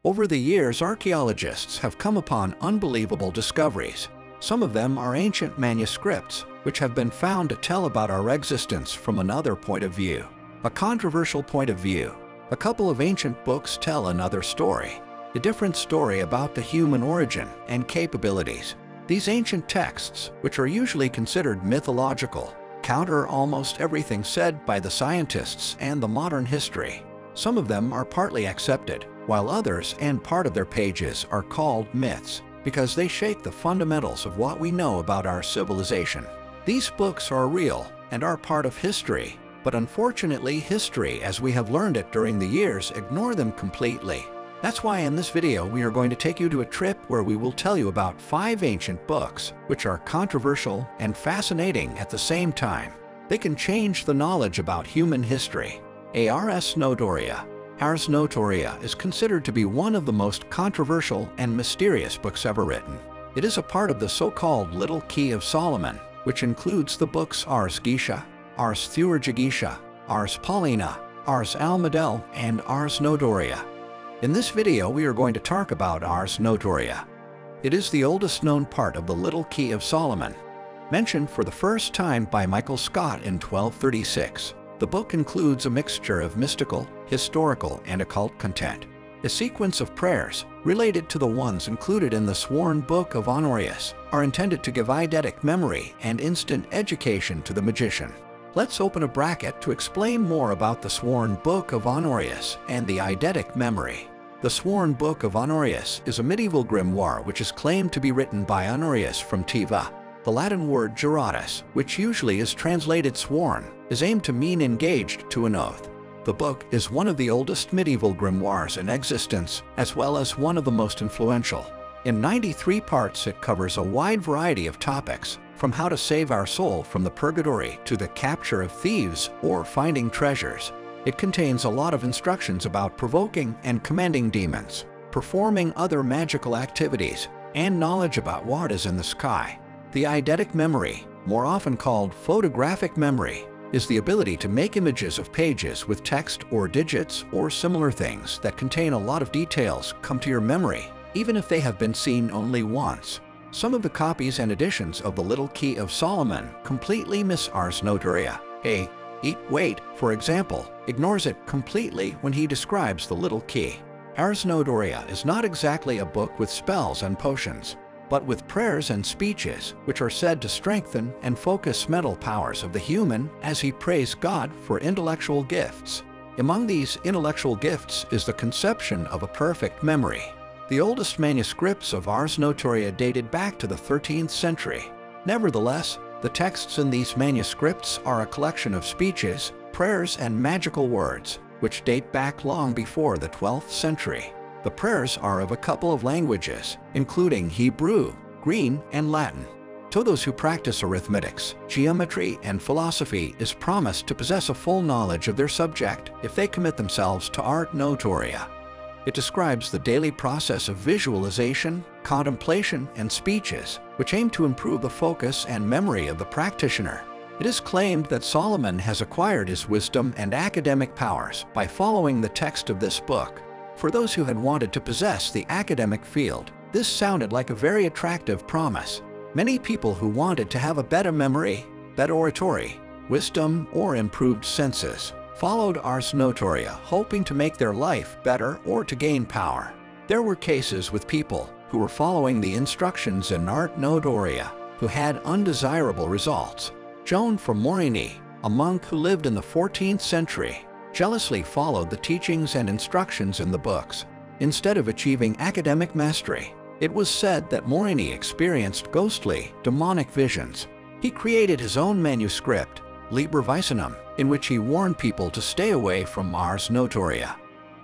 Over the years, archaeologists have come upon unbelievable discoveries. Some of them are ancient manuscripts, which have been found to tell about our existence from another point of view, a controversial point of view. A couple of ancient books tell another story, a different story about the human origin and capabilities. These ancient texts, which are usually considered mythological, counter almost everything said by the scientists and the modern history. Some of them are partly accepted, while others and part of their pages are called myths, because they shake the fundamentals of what we know about our civilization. These books are real and are part of history, but unfortunately history, as we have learned it during the years, ignore them completely. That's why in this video we are going to take you to a trip where we will tell you about 5 ancient books which are controversial and fascinating at the same time. They can change the knowledge about human history. Ars Notoria. Ars Notoria is considered to be one of the most controversial and mysterious books ever written. It is a part of the so-called Little Key of Solomon, which includes the books Ars Gesha, Ars Theurgia, Ars Paulina, Ars Almadel, and Ars Notoria. In this video we are going to talk about Ars Notoria. It is the oldest known part of the Little Key of Solomon. Mentioned for the first time by Michael Scott in 1236, the book includes a mixture of mystical, historical, and occult content. A sequence of prayers, related to the ones included in the sworn Book of Honorius, are intended to give eidetic memory and instant education to the magician. Let's open a bracket to explain more about the sworn Book of Honorius and the eidetic memory. The sworn Book of Honorius is a medieval grimoire which is claimed to be written by Honorius from Tiva. The Latin word juratus, which usually is translated sworn, is aimed to mean engaged to an oath. The book is one of the oldest medieval grimoires in existence, as well as one of the most influential. In 93 parts it covers a wide variety of topics, from how to save our soul from the purgatory to the capture of thieves or finding treasures. It contains a lot of instructions about provoking and commanding demons, performing other magical activities, and knowledge about what is in the sky. The eidetic memory, more often called photographic memory, is the ability to make images of pages with text or digits or similar things that contain a lot of details come to your memory, even if they have been seen only once. Some of the copies and editions of the Little Key of Solomon completely miss Ars Notoria. Wait, for example, ignores it completely when he describes the Little Key. Ars Notoria is not exactly a book with spells and potions, but with prayers and speeches which are said to strengthen and focus mental powers of the human as he prays God for intellectual gifts. Among these intellectual gifts is the conception of a perfect memory. The oldest manuscripts of Ars Notoria dated back to the 13th century. Nevertheless, the texts in these manuscripts are a collection of speeches, prayers, and magical words, which date back long before the 12th century. The prayers are of a couple of languages, including Hebrew, Greek, and Latin. To those who practice arithmetics, geometry, and philosophy is promised to possess a full knowledge of their subject if they commit themselves to Ars Notoria. It describes the daily process of visualization, contemplation, and speeches, which aim to improve the focus and memory of the practitioner. It is claimed that Solomon has acquired his wisdom and academic powers by following the text of this book. For those who had wanted to possess the academic field, this sounded like a very attractive promise. Many people who wanted to have a better memory, better oratory, wisdom, or improved senses followed Ars Notoria, hoping to make their life better or to gain power. There were cases with people who were following the instructions in Ars Notoria who had undesirable results. Joan from Morigny, a monk who lived in the 14th century, jealously followed the teachings and instructions in the books. Instead of achieving academic mastery, it was said that Morigny experienced ghostly, demonic visions. He created his own manuscript, Liber Vicinum, in which he warned people to stay away from Ars Notoria.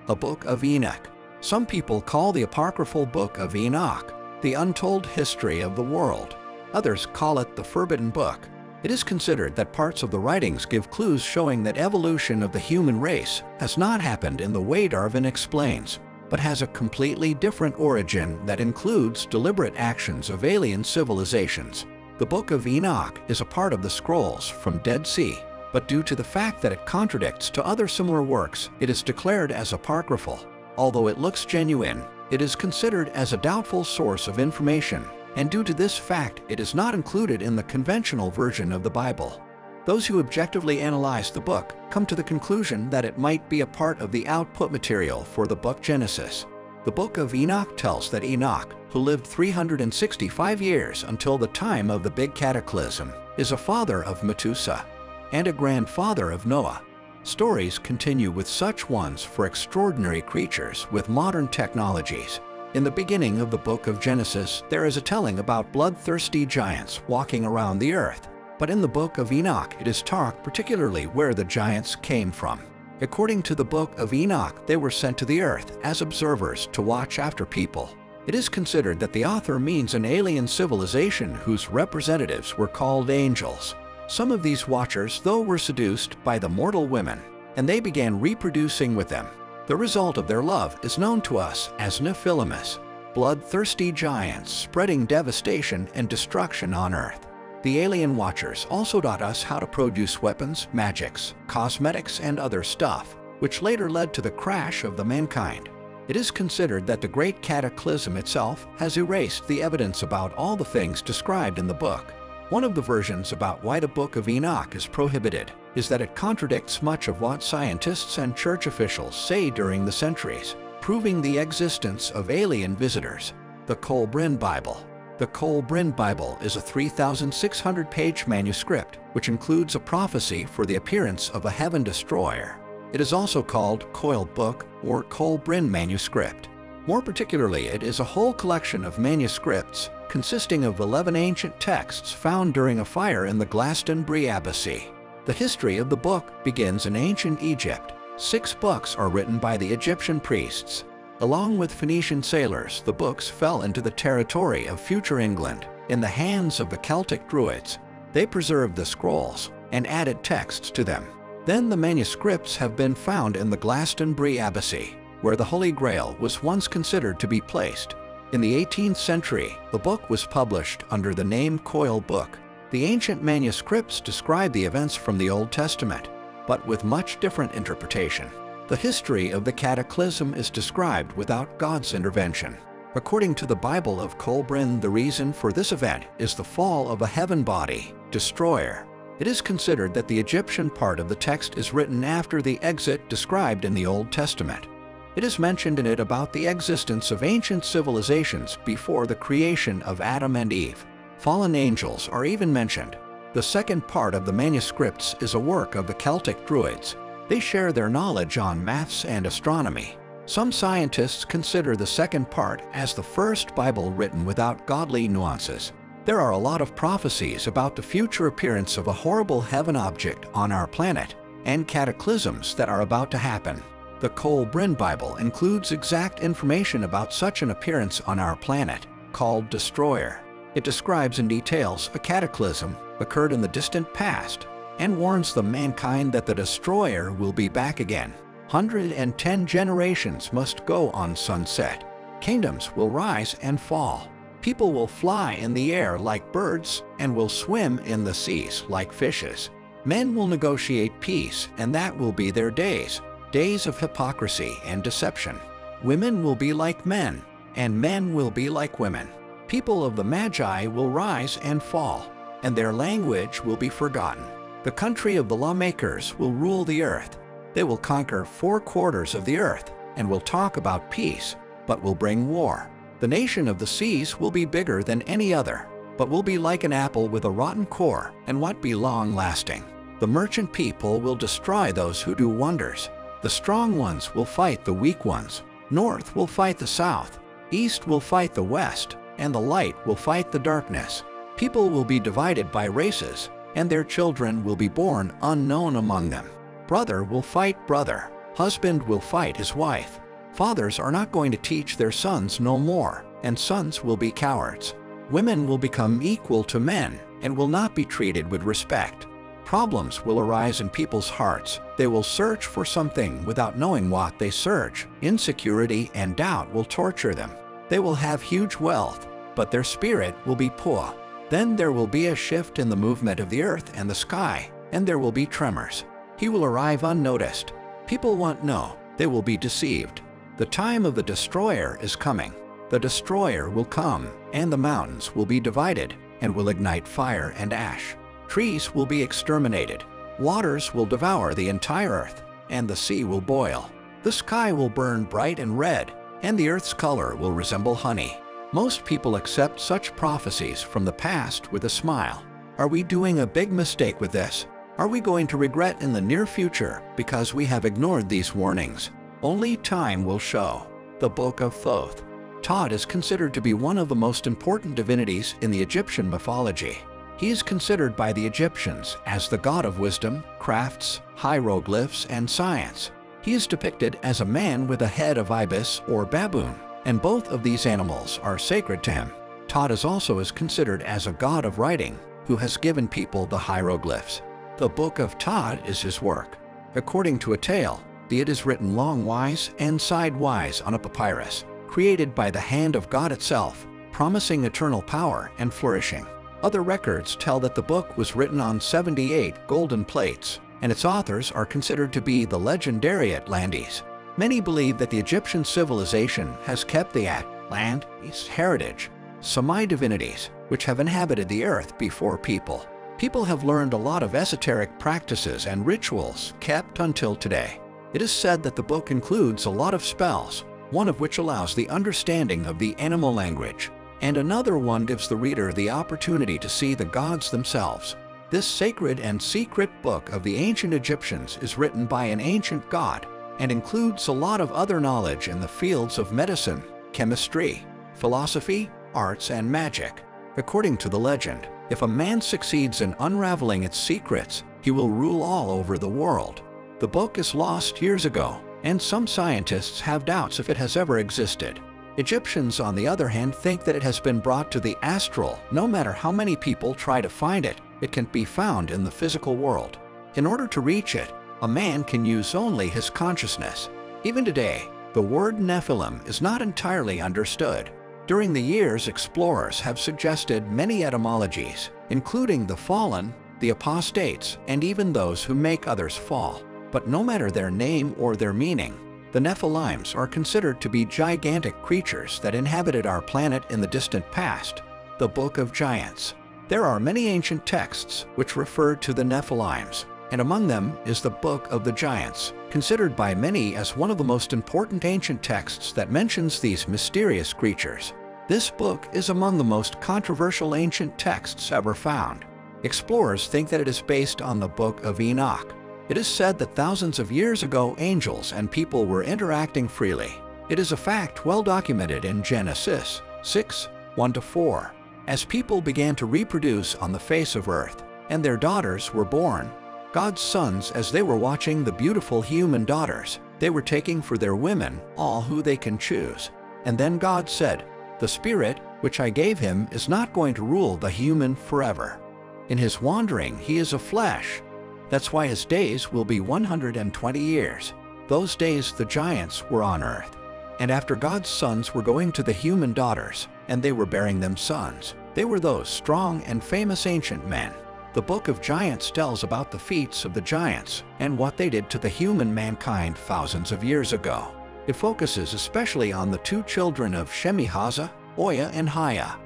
A Book of Enoch. Some people call the apocryphal Book of Enoch the untold history of the world. Others call it the Forbidden Book. It is considered that parts of the writings give clues showing that evolution of the human race has not happened in the way Darwin explains, but has a completely different origin that includes deliberate actions of alien civilizations. The Book of Enoch is a part of the scrolls from Dead Sea, but due to the fact that it contradicts to other similar works, it is declared as apocryphal. Although it looks genuine, it is considered as a doubtful source of information, and due to this fact, it is not included in the conventional version of the Bible. Those who objectively analyze the book come to the conclusion that it might be a part of the output material for the book Genesis. The Book of Enoch tells that Enoch, who lived 365 years until the time of the Big Cataclysm, is a father of Methuselah and a grandfather of Noah. Stories continue with such ones for extraordinary creatures with modern technologies. In the beginning of the book of Genesis, there is a telling about bloodthirsty giants walking around the earth. But in the Book of Enoch, it is talked particularly where the giants came from. According to the Book of Enoch, they were sent to the earth as observers to watch after people. It is considered that the author means an alien civilization whose representatives were called angels. Some of these watchers, though, were seduced by the mortal women, and they began reproducing with them. The result of their love is known to us as Nephilimus, bloodthirsty giants spreading devastation and destruction on earth. The alien watchers also taught us how to produce weapons, magics, cosmetics, and other stuff, which later led to the crash of the mankind. It is considered that the Great Cataclysm itself has erased the evidence about all the things described in the book. One of the versions about why the Book of Enoch is prohibited is that it contradicts much of what scientists and church officials say during the centuries, proving the existence of alien visitors. The Kolbrin Bible. The Kolbrin Bible is a 3,600-page manuscript which includes a prophecy for the appearance of a heaven destroyer. It is also called Coil Book or Kolbrin Manuscript. More particularly, it is a whole collection of manuscripts consisting of 11 ancient texts found during a fire in the Glastonbury Abbey. The history of the book begins in ancient Egypt. 6 books are written by the Egyptian priests. Along with Phoenician sailors, the books fell into the territory of future England in the hands of the Celtic Druids. They preserved the scrolls and added texts to them. Then the manuscripts have been found in the Glastonbury Abbey, where the Holy Grail was once considered to be placed. In the 18th century, the book was published under the name Coil Book. The ancient manuscripts describe the events from the Old Testament, but with much different interpretation. The history of the cataclysm is described without God's intervention. According to the Bible of Kolbrin, the reason for this event is the fall of a heaven body, destroyer. It is considered that the Egyptian part of the text is written after the exit described in the Old Testament. It is mentioned in it about the existence of ancient civilizations before the creation of Adam and Eve. Fallen angels are even mentioned. The second part of the manuscripts is a work of the Celtic Druids. They share their knowledge on maths and astronomy. Some scientists consider the second part as the first Bible written without godly nuances. There are a lot of prophecies about the future appearance of a horrible heaven object on our planet and cataclysms that are about to happen. The Kolbrin Bible includes exact information about such an appearance on our planet, called Destroyer. It describes in details a cataclysm occurred in the distant past and warns the mankind that the destroyer will be back again. 110 generations must go on sunset. Kingdoms will rise and fall. People will fly in the air like birds and will swim in the seas like fishes. Men will negotiate peace, and that will be their days, days of hypocrisy and deception. Women will be like men, and men will be like women. People of the Magi will rise and fall, and their language will be forgotten. The country of the lawmakers will rule the earth. They will conquer 4 quarters of the earth and will talk about peace, but will bring war. The nation of the seas will be bigger than any other, but will be like an apple with a rotten core and won't be long-lasting. The merchant people will destroy those who do wonders. The strong ones will fight the weak ones. North will fight the south. East will fight the west, and the light will fight the darkness. People will be divided by races, and their children will be born unknown among them. Brother will fight brother. Husband will fight his wife. Fathers are not going to teach their sons no more, and sons will be cowards. Women will become equal to men and will not be treated with respect. Problems will arise in people's hearts. They will search for something without knowing what they search. Insecurity and doubt will torture them. They will have huge wealth, but their spirit will be poor. Then there will be a shift in the movement of the earth and the sky, and there will be tremors. He will arrive unnoticed. People won't know. They will be deceived. The time of the destroyer is coming. The destroyer will come, and the mountains will be divided, and will ignite fire and ash. Trees will be exterminated. Waters will devour the entire earth, and the sea will boil. The sky will burn bright and red, and the earth's color will resemble honey. Most people accept such prophecies from the past with a smile. Are we doing a big mistake with this? Are we going to regret in the near future because we have ignored these warnings? Only time will show. The Book of Thoth. Thoth is considered to be one of the most important divinities in the Egyptian mythology. He is considered by the Egyptians as the god of wisdom, crafts, hieroglyphs, and science. He is depicted as a man with a head of ibis or baboon, and both of these animals are sacred to him. Thoth is considered as a god of writing, who has given people the hieroglyphs. The Book of Thoth is his work. According to a tale, it is written longwise and sidewise on a papyrus, created by the hand of God itself, promising eternal power and flourishing. Other records tell that the book was written on 78 golden plates, and its authors are considered to be the legendary Atlantes. Many believe that the Egyptian civilization has kept the Atlantes heritage, semi-divinities, which have inhabited the earth before people. People have learned a lot of esoteric practices and rituals kept until today. It is said that the book includes a lot of spells, one of which allows the understanding of the animal language, and another one gives the reader the opportunity to see the gods themselves. This sacred and secret book of the ancient Egyptians is written by an ancient god and includes a lot of other knowledge in the fields of medicine, chemistry, philosophy, arts, and magic. According to the legend, if a man succeeds in unraveling its secrets, he will rule all over the world. The book is lost years ago, and some scientists have doubts if it has ever existed. Egyptians, on the other hand, think that it has been brought to the astral. No matter how many people try to find it, it can be found in the physical world. In order to reach it, a man can use only his consciousness. Even today, the word Nephilim is not entirely understood. During the years, explorers have suggested many etymologies, including the fallen, the apostates, and even those who make others fall. But no matter their name or their meaning, the Nephilims are considered to be gigantic creatures that inhabited our planet in the distant past. The Book of Giants. There are many ancient texts which refer to the Nephilims, and among them is the Book of the Giants, considered by many as one of the most important ancient texts that mentions these mysterious creatures. This book is among the most controversial ancient texts ever found. Explorers think that it is based on the Book of Enoch. It is said that thousands of years ago angels and people were interacting freely. It is a fact well documented in Genesis 6:1-4. As people began to reproduce on the face of earth, and their daughters were born, God's sons, as they were watching the beautiful human daughters, they were taking for their women all who they can choose. And then God said, "The spirit which I gave him is not going to rule the human forever. In his wandering he is a flesh. That's why his days will be 120 years. Those days the giants were on earth. And after God's sons were going to the human daughters, and they were bearing them sons, they were those strong and famous ancient men." The Book of Giants tells about the feats of the giants and what they did to the human mankind thousands of years ago. It focuses especially on the two children of Shemihaza, Oya and Haya.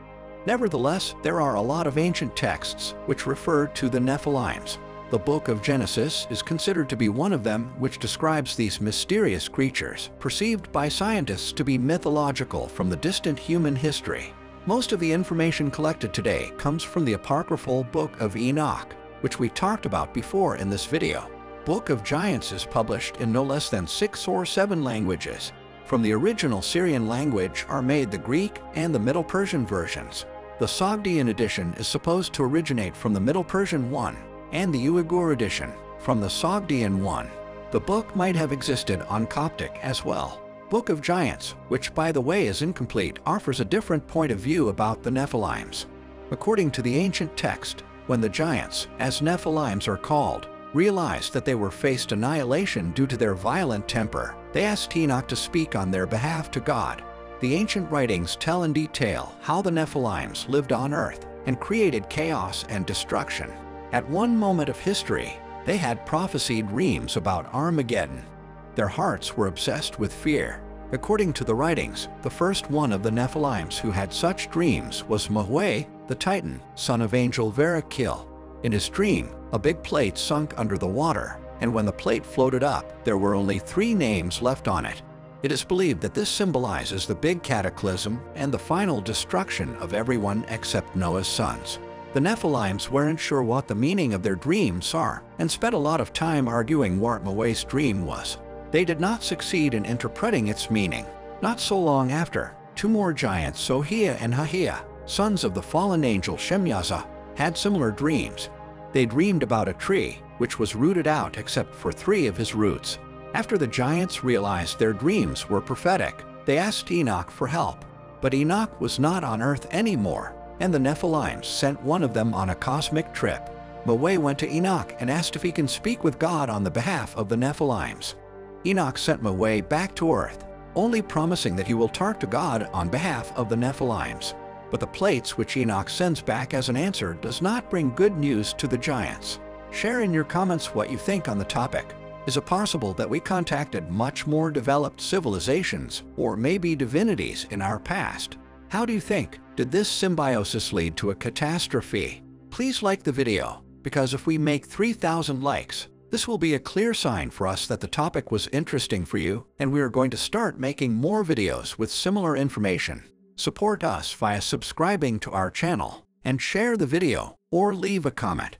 Nevertheless, there are a lot of ancient texts which refer to the Nephilims. The Book of Genesis is considered to be one of them, which describes these mysterious creatures, perceived by scientists to be mythological from the distant human history. Most of the information collected today comes from the apocryphal Book of Enoch, which we talked about before in this video. Book of Giants is published in no less than 6 or 7 languages. From the original Syrian language are made the Greek and the Middle Persian versions. The Sogdian edition is supposed to originate from the Middle Persian one, and the Uyghur edition from the Sogdian one. The book might have existed on Coptic as well. Book of Giants, which by the way is incomplete, offers a different point of view about the Nephilims. According to the ancient text, when the giants, as Nephilims are called, realized that they were faced annihilation due to their violent temper, they asked Enoch to speak on their behalf to God. The ancient writings tell in detail how the Nephilims lived on earth and created chaos and destruction. At one moment of history, they had prophesied dreams about Armageddon. Their hearts were obsessed with fear. According to the writings, the first one of the Nephilims who had such dreams was Mahweh, the Titan, son of angel Verakil. In his dream, a big plate sunk under the water, and when the plate floated up, there were only 3 names left on it. It is believed that this symbolizes the big cataclysm and the final destruction of everyone except Noah's sons. The Nephilims weren't sure what the meaning of their dreams are and spent a lot of time arguing what Mahweh's dream was. They did not succeed in interpreting its meaning. Not so long after, 2 more giants, Sohia and Hahia, sons of the fallen angel Shemyaza, had similar dreams. They dreamed about a tree which was rooted out except for 3 of his roots. After the giants realized their dreams were prophetic, they asked Enoch for help. But Enoch was not on earth anymore, and the Nephilims sent one of them on a cosmic trip. Mahweh went to Enoch and asked if he can speak with God on the behalf of the Nephilims. Enoch sent Mahweh back to earth, only promising that he will talk to God on behalf of the Nephilims. But the plates which Enoch sends back as an answer does not bring good news to the giants. Share in your comments what you think on the topic. Is it possible that we contacted much more developed civilizations or maybe divinities in our past? How do you think? Did this symbiosis lead to a catastrophe? Please like the video, because if we make 3,000 likes, this will be a clear sign for us that the topic was interesting for you, and we are going to start making more videos with similar information. Support us via subscribing to our channel, and share the video, or leave a comment.